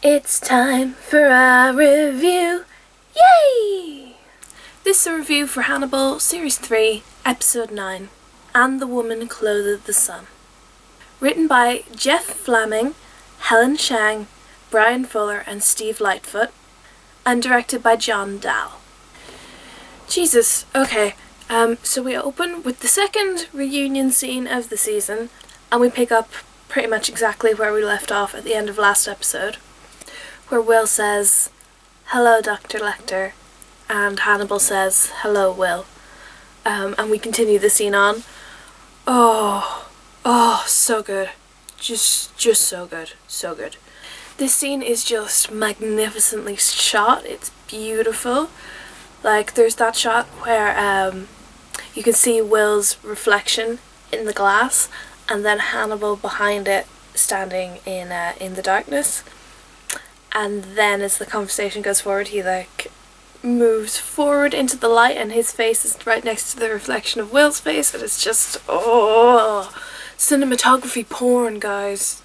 It's time for our review. Yay! This is a review for Hannibal Series 3, Episode 9, And the Woman Clothed the Sun. Written by Jeff Vlamming, Helen Shang, Bryan Fuller and Steve Lightfoot, and directed by Dahl. Jesus, okay, so we open with the second reunion scene of the season, and we pick up pretty much exactly where we left off at the end of last episode, where Will says, "Hello, Dr. Lecter," and Hannibal says, "Hello, Will." And we continue the scene on. Oh, so good. Just so good. So good. This scene is just magnificently shot. It's beautiful. Like, there's that shot where you can see Will's reflection in the glass, and then Hannibal behind it, standing in the darkness. And then as the conversation goes forward, he moves forward into the light, and his face is right next to the reflection of Will's face, and it's just cinematography porn, guys.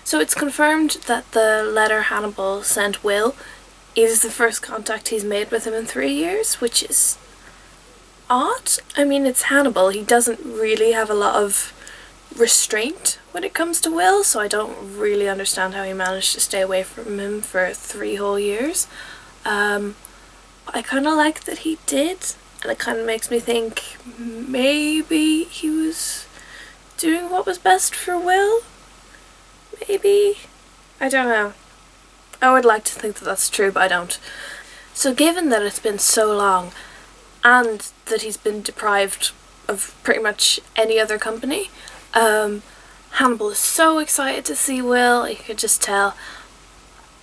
So it's confirmed that the letter Hannibal sent Will is the first contact he's made with him in 3 years, which is odd. I mean, it's Hannibal. He doesn't really have a lot of restraint when it comes to Will, so I don't really understand how he managed to stay away from him for 3 whole years. But I kind of like that he did, and it kind of makes me think maybe he was doing what was best for Will? Maybe? I don't know. I would like to think that that's true, but I don't. So given that it's been so long, and that he's been deprived of pretty much any other company, Hannibal is so excited to see Will, you could just tell.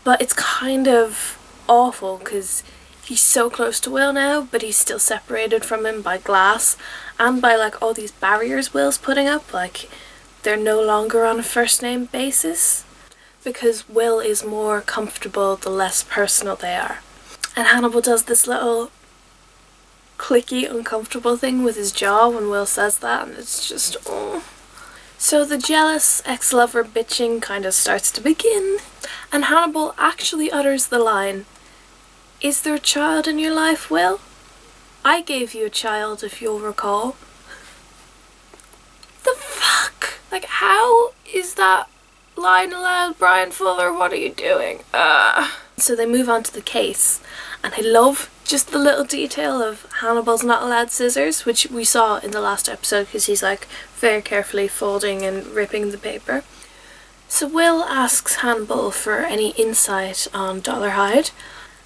But it's kind of awful because he's so close to Will now, but he's still separated from him by glass and by all these barriers Will's putting up. They're no longer on a first name basis because Will is more comfortable the less personal they are. And Hannibal does this little clicky, uncomfortable thing with his jaw when Will says that, and it's just, So the jealous ex-lover bitching kind of starts to begin, and Hannibal actually utters the line, "Is there a child in your life, Will? I gave you a child, if you'll recall." The fuck? How is that line allowed, Bryan Fuller? What are you doing? So they move on to the case, and I love just the little detail of Hannibal's not allowed scissors, which we saw in the last episode because he's very carefully folding and ripping the paper. So Will asks Hannibal for any insight on Dollarhide,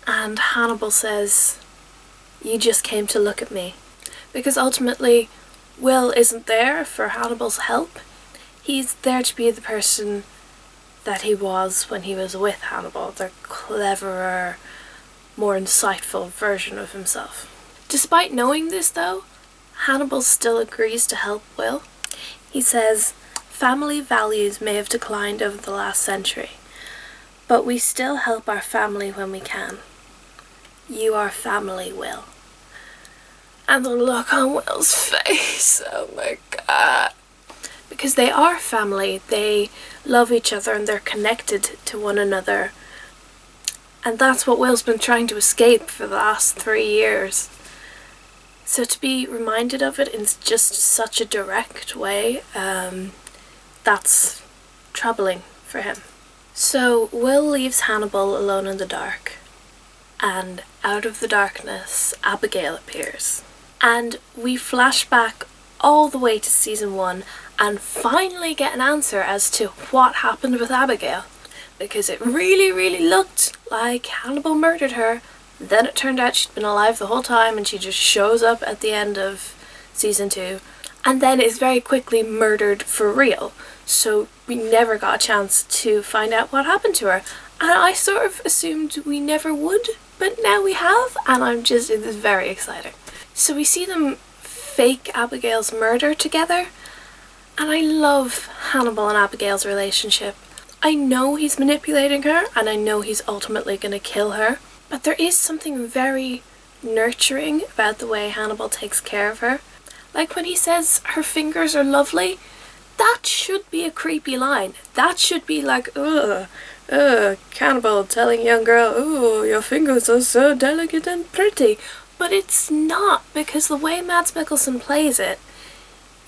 and Hannibal says, "You just came to look at me." Because ultimately, Will isn't there for Hannibal's help. He's there to be the person that he was when he was with Hannibal, the cleverer, more insightful version of himself. Despite knowing this though, Hannibal still agrees to help Will. He says, "Family values may have declined over the last century, but we still help our family when we can. You are family, Will." And the look on Will's face, oh my god. Because they are family, they love each other and they're connected to one another. And that's what Will's been trying to escape for the last 3 years. So to be reminded of it in just such a direct way, that's troubling for him. So Will leaves Hannibal alone in the dark, and out of the darkness, Abigail appears. And we flash back all the way to season 1 and finally get an answer as to what happened with Abigail. Because it really looked like Hannibal murdered her. Then it turned out she'd been alive the whole time, and she just shows up at the end of season 2. And then is very quickly murdered for real. So we never got a chance to find out what happened to her. And I sort of assumed we never would, but now we have, and it is very exciting. So we see them fake Abigail's murder together, and I love Hannibal and Abigail's relationship. I know he's manipulating her, and I know he's ultimately going to kill her, but there is something very nurturing about the way Hannibal takes care of her. When he says her fingers are lovely, that should be a creepy line. That should be ugh. cannibal telling young girl, oh, your fingers are so delicate and pretty. But it's not, because the way Mads Mikkelsen plays it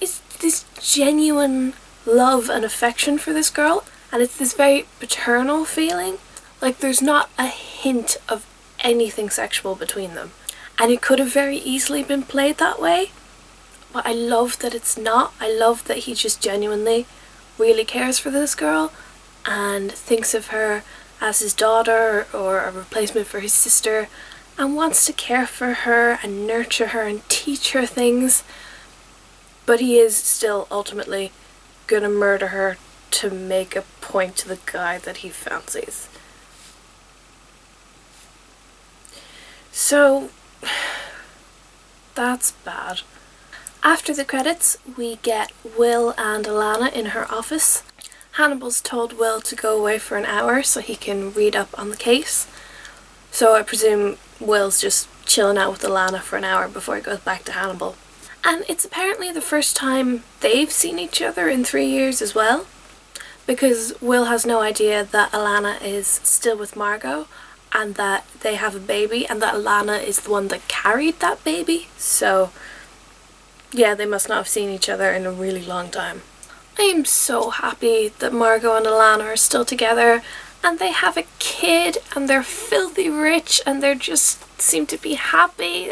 is this genuine love and affection for this girl, and it's this very paternal feeling. Like, there's not a hint of anything sexual between them. And it could have very easily been played that way, but I love that it's not. I love that he just genuinely really cares for this girl and thinks of her as his daughter or a replacement for his sister, and wants to care for her and nurture her and teach her things. But he is still ultimately gonna murder her to make a point to the guy that he fancies. So that's bad. After the credits, we get Will and Alana in her office. Hannibal's told Will to go away for an hour so he can read up on the case. So I presume Will's just chilling out with Alana for an hour before he goes back to Hannibal. And it's apparently the first time they've seen each other in 3 years as well, because Will has no idea that Alana is still with Margot and that they have a baby, and that Alana is the one that carried that baby. So yeah, they must not have seen each other in a really long time. I am so happy that Margot and Alana are still together, and they have a kid, and they're filthy rich, and they just seem to be happy.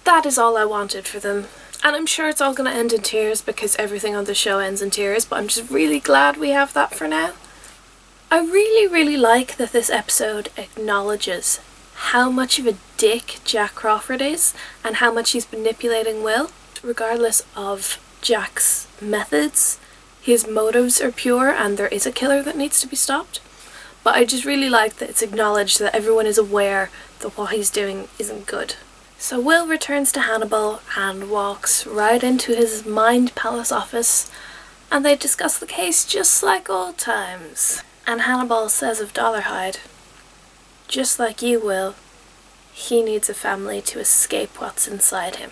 That is all I wanted for them. And I'm sure it's all going to end in tears, because everything on the show ends in tears, but I'm just really glad we have that for now. I really, really like that this episode acknowledges how much of a dick Jack Crawford is and how much he's manipulating Will. Regardless of Jack's methods, his motives are pure and there is a killer that needs to be stopped. But I just really like that it's acknowledged that everyone is aware that what he's doing isn't good. So Will returns to Hannibal and walks right into his Mind Palace office, and they discuss the case just like old times. And Hannibal says of Dollarhide, just like you, Will, he needs a family to escape what's inside him.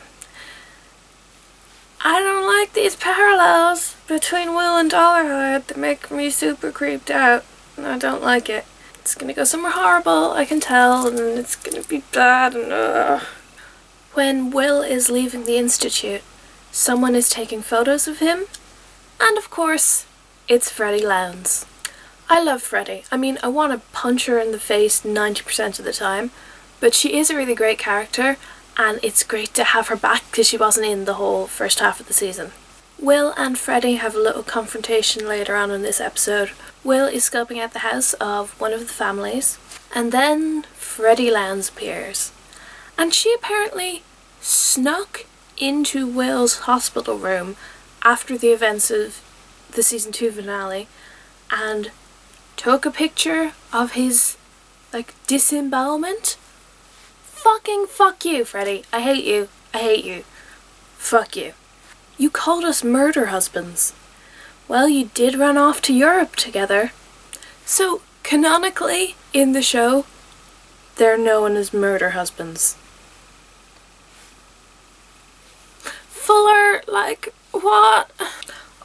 I don't like these parallels between Will and Dollarhide. They make me super creeped out. I don't like it. It's gonna go somewhere horrible, I can tell, and it's gonna be bad, and When Will is leaving the Institute, someone is taking photos of him, and of course, it's Freddie Lowndes. I love Freddie. I mean, I want to punch her in the face 90% of the time, but she is a really great character, and it's great to have her back because she wasn't in the whole first half of the season. Will and Freddie have a little confrontation later on in this episode. Will is scoping out the house of one of the families, and then Freddie Lowndes appears. And she apparently snuck into Will's hospital room after the events of the season 2 finale and took a picture of his, disembowelment. Fucking fuck you, Freddie. I hate you. I hate you. Fuck you. You called us murder husbands. Well, you did run off to Europe together. So, canonically, in the show, they're known as murder husbands. Fuller, what?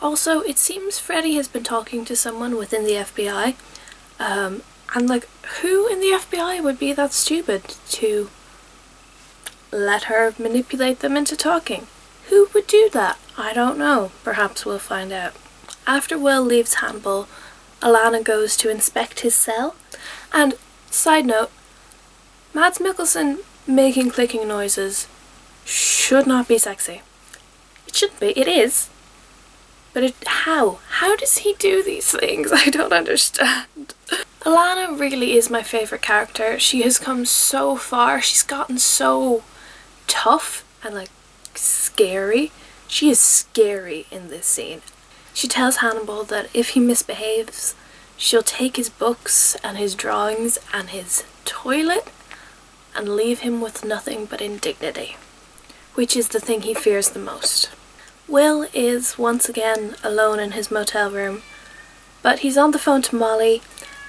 Also, it seems Freddie has been talking to someone within the FBI, and who in the FBI would be that stupid to let her manipulate them into talking? Who would do that? I don't know. Perhaps we'll find out. After Will leaves Hannibal, Alana goes to inspect his cell, and, side note, Mads Mikkelsen making clicking noises should not be sexy. It shouldn't be. It is. But how? How does he do these things? I don't understand. Alana really is my favourite character. She has come so far. She's gotten so tough and scary. She is scary in this scene. She tells Hannibal that if he misbehaves, she'll take his books and his drawings and his toilet and leave him with nothing but indignity, which is the thing he fears the most. Will is once again alone in his motel room, but he's on the phone to Molly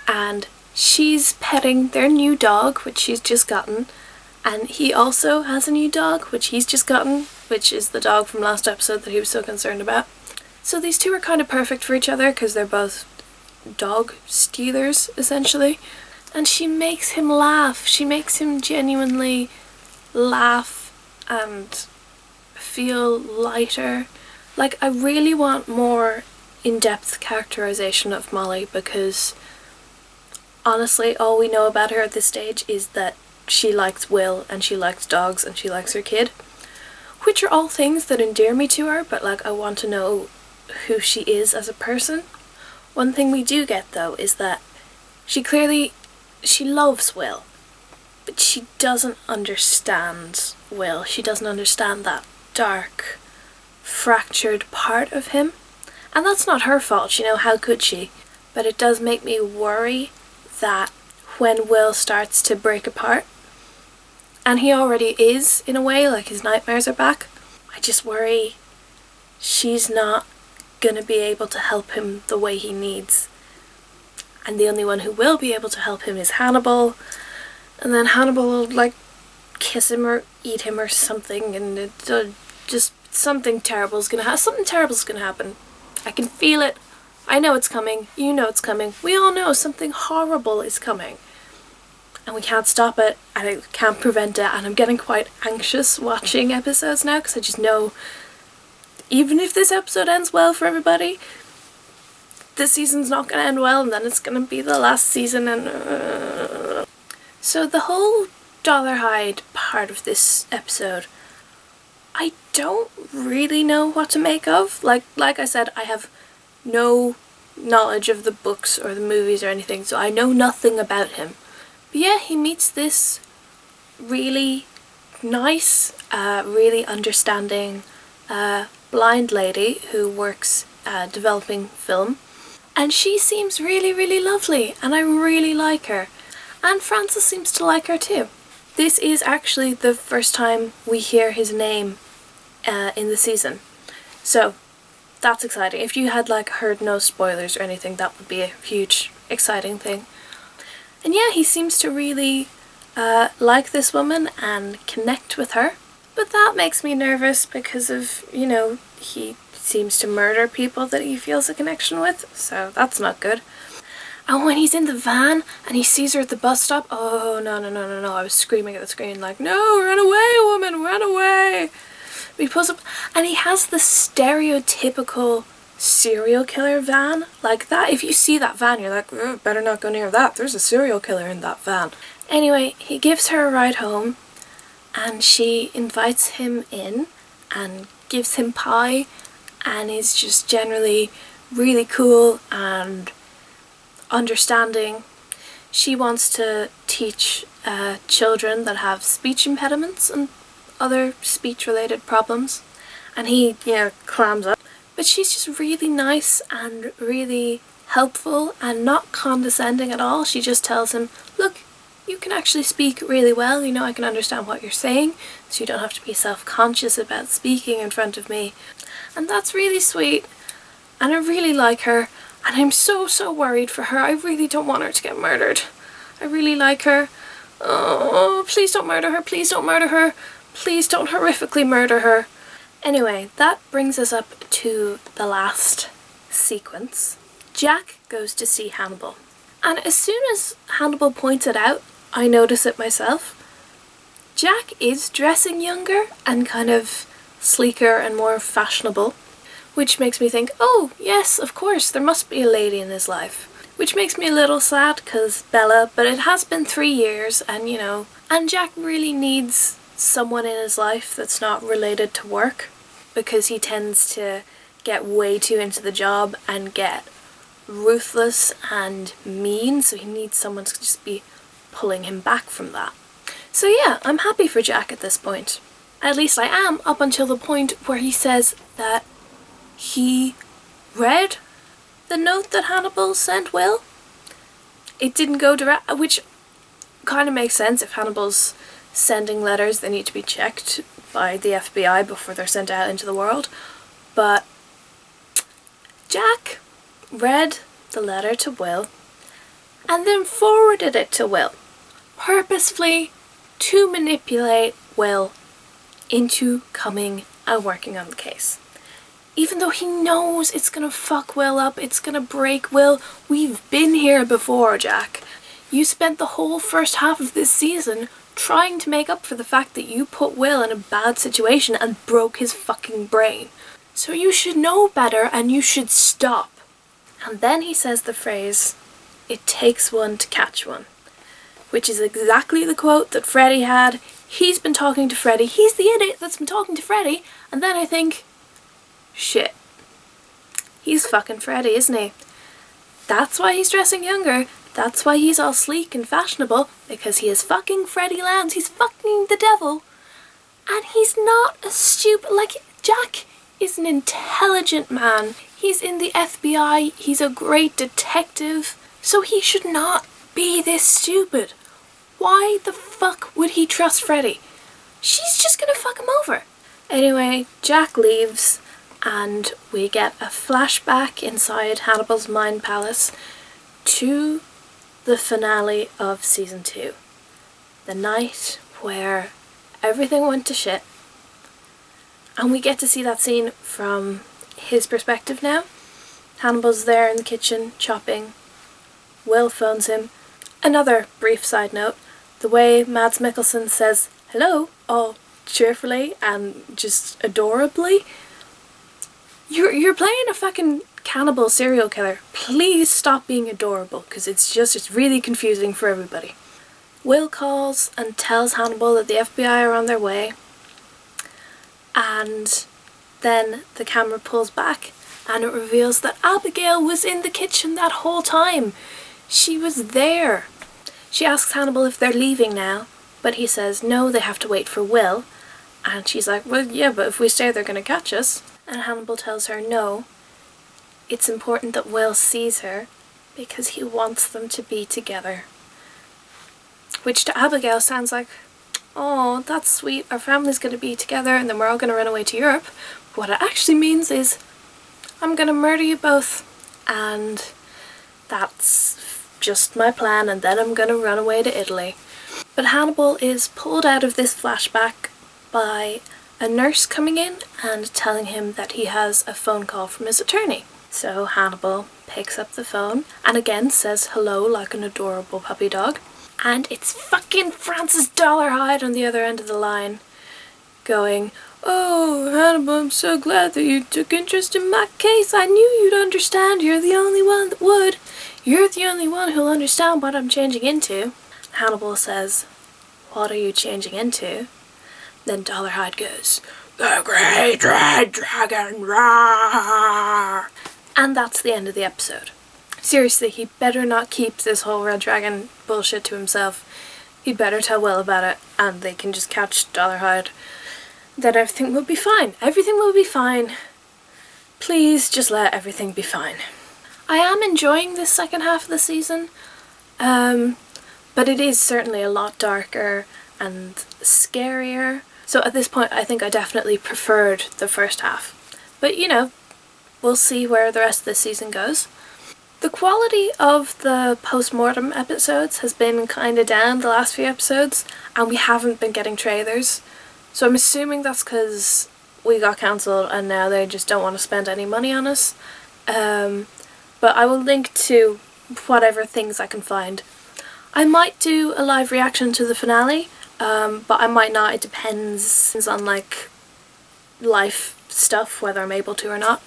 and she's petting their new dog, which she's just gotten, and he also has a new dog, which he's just gotten, which is the dog from last episode that he was so concerned about. So these two are kind of perfect for each other because they're both dog stealers, essentially. And she makes him laugh. She makes him genuinely laugh and feel lighter. Like, I really want more in-depth characterization of Molly, because honestly, all we know about her at this stage is that she likes Will, and she likes dogs, and she likes her kid, which are all things that endear me to her, but like, I want to know who she is as a person. One thing we do get though is that she loves Will, but she doesn't understand Will. She doesn't understand that dark, fractured part of him. And that's not her fault, you know, how could she? But it does make me worry that when Will starts to break apart, and he already is in a way, like his nightmares are back, I just worry she's not gonna be able to help him the way he needs. And the only one who will be able to help him is Hannibal, and then Hannibal will like kiss him or eat him or something, and just something terrible's gonna happen. I can feel it. I know it's coming. You know it's coming. We all know something horrible is coming. And we can't stop it, and I can't prevent it, and I'm getting quite anxious watching episodes now, because I just know, even if this episode ends well for everybody, this season's not going to end well, and then it's going to be the last season, and So the whole Dollarhide part of this episode, I don't really know what to make of. Like I said, I have no knowledge of the books or the movies or anything, so I know nothing about him. But yeah, he meets this really nice, really understanding blind lady who works developing film, and she seems really, really lovely, and I really like her. And Francis seems to like her too. This is actually the first time we hear his name in the season, so that's exciting. If you had like heard no spoilers or anything, that would be a huge exciting thing. And yeah, he seems to really like this woman and connect with her, but that makes me nervous because of, you know, he seems to murder people that he feels a connection with, so that's not good. And when he's in the van and he sees her at the bus stop, oh no, I was screaming at the screen like, no, run away, woman, run away. But he pulls up and he has the stereotypical serial killer van, like that. If you see that van, you're like, better not go near that, there's a serial killer in that van. Anyway, he gives her a ride home and she invites him in and gives him pie and is just generally really cool and understanding. She wants to teach children that have speech impediments and other speech related problems, and he, you know, clams up. But she's just really nice and really helpful and not condescending at all. She just tells him, look, you can actually speak really well, you know, I can understand what you're saying, so you don't have to be self-conscious about speaking in front of me. And that's really sweet, and I really like her, and I'm so worried for her. I really don't want her to get murdered. I really like her. Oh, please don't murder her, please don't murder her, please don't horrifically murder her. Anyway, that brings us up to the last sequence. Jack goes to see Hannibal, and as soon as Hannibal points it out, I notice it myself. Jack is dressing younger and kind of sleeker and more fashionable, which makes me think, oh yes, of course, there must be a lady in his life. Which makes me a little sad because Bella, but it has been 3 years, and you know, and Jack really needs someone in his life that's not related to work, because he tends to get way too into the job and get ruthless and mean, so he needs someone to just be pulling him back from that. So yeah, I'm happy for Jack at this point. At least I am, up until the point where he says that he read the note that Hannibal sent Will. It didn't go direct, which kind of makes sense. If Hannibal's sending letters, they need to be checked by the FBI before they're sent out into the world. But Jack read the letter to Will and then forwarded it to Will, purposefully to manipulate Will into coming and working on the case. Even though he knows it's gonna fuck Will up, it's gonna break Will. We've been here before, Jack. You spent the whole first half of this season trying to make up for the fact that you put Will in a bad situation and broke his fucking brain. So you should know better and you should stop. And then he says the phrase, "It takes one to catch one," which is exactly the quote that Freddie had. He's been talking to Freddie. He's the idiot that's been talking to Freddie. And then I think, shit, he's fucking Freddie, isn't he? That's why he's dressing younger. That's why he's all sleek and fashionable, because he is fucking Freddie Lounds. He's fucking the devil. And he's not a stupid, like, Jack is an intelligent man. He's in the FBI. He's a great detective. So he should not be this stupid. Why the fuck would he trust Freddie? She's just gonna fuck him over. Anyway, Jack leaves and we get a flashback inside Hannibal's mind palace to the finale of season 2. The night where everything went to shit. And we get to see that scene from his perspective now. Hannibal's there in the kitchen chopping. Will phones him. Another brief side note, the way Mads Mikkelsen says hello all cheerfully and just adorably. You're playing a fucking cannibal serial killer. Please stop being adorable, because it's really confusing for everybody. Will calls and tells Hannibal that the FBI are on their way, and then the camera pulls back and it reveals that Abigail was in the kitchen that whole time. She was there. She asks Hannibal if they're leaving now, but he says no, they have to wait for Will. And she's like, well, yeah, but if we stay, they're going to catch us. And Hannibal tells her no, it's important that Will sees her because he wants them to be together. Which to Abigail sounds like, oh, that's sweet, our family's going to be together and then we're all going to run away to Europe. What it actually means is, I'm going to murder you both, and that's just my plan, and then I'm going to run away to Italy. But Hannibal is pulled out of this flashback by a nurse coming in and telling him that he has a phone call from his attorney. So Hannibal picks up the phone and again says hello like an adorable puppy dog. And it's fucking Francis Dollarhide on the other end of the line going, oh, Hannibal, I'm so glad that you took interest in my case. I knew you'd understand. You're the only one that would. You're the only one who'll understand what I'm changing into. Hannibal says, what are you changing into? Then Dollarhide goes, the Great Red Dragon, roar! And that's the end of the episode. Seriously, he better not keep this whole Red Dragon bullshit to himself. He'd better tell Will about it, and they can just catch Dollarhide. Then everything will be fine. Everything will be fine. Please just let everything be fine. I am enjoying this second half of the season, but it is certainly a lot darker and scarier. So at this point I think I definitely preferred the first half. But you know, we'll see where the rest of the season goes. The quality of the post-mortem episodes has been kind of down the last few episodes, and we haven't been getting trailers. So I'm assuming that's because we got cancelled and now they just don't want to spend any money on us. But I will link to whatever things I can find. I might do a live reaction to the finale, but I might not. It depends on like life stuff, whether I'm able to or not.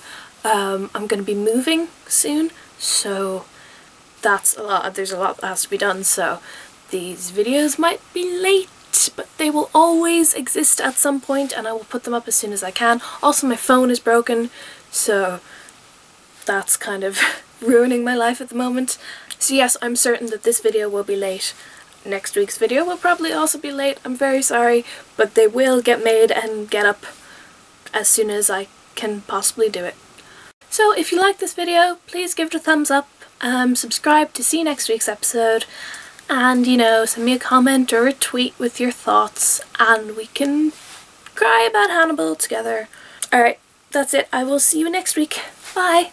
I'm going to be moving soon, so that's a lot. There's a lot that has to be done, so these videos might be late, but they will always exist at some point and I will put them up as soon as I can. Also, my phone is broken, so that's kind of ruining my life at the moment. So yes, I'm certain that this video will be late. Next week's video will probably also be late. I'm very sorry, but they will get made and get up as soon as I can possibly do it. So if you like this video, please give it a thumbs up, subscribe to see next week's episode, and you know, send me a comment or a tweet with your thoughts and we can cry about Hannibal together. Alright, that's it. I will see you next week. Bye!